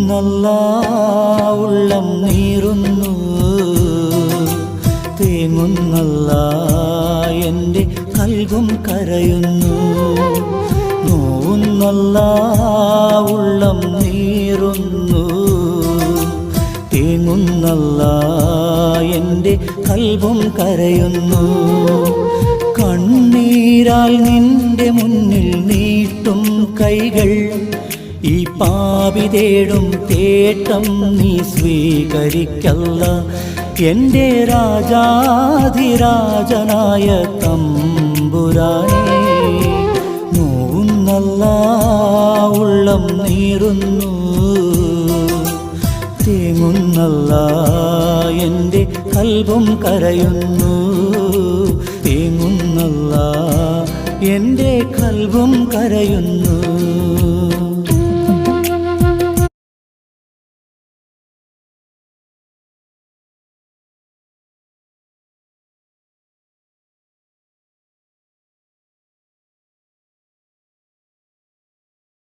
തേങ്ങുന്നല്ലാ ഉള്ളം നീറുന്നു, തേങ്ങുന്നല്ലാ എൻ്റെ കൽബും കരയുന്നു. നോവുന്നല്ലാ ഉള്ളം നീറുന്നു, തേങ്ങുന്നല്ലാ എൻ്റെ കൽബും കരയുന്നു. കണ്ണീരാൽ നിന്റെ മുന്നിൽ നീട്ടും കൈകൾ, ഈ പാപി തേടും തേട്ടം നീ സ്വീകരിക്കല്ല. എൻ്റെ രാജാധിരാജനായ തമ്പുരാനേ, നോവുന്നല്ലാ ഉള്ളം നീറുന്നു, തേങ്ങുന്നല്ലാ എൻ്റെ കൽബും കരയുന്നു. തേങ്ങുന്നല്ലാ എൻ്റെ കൽബും കരയുന്നു.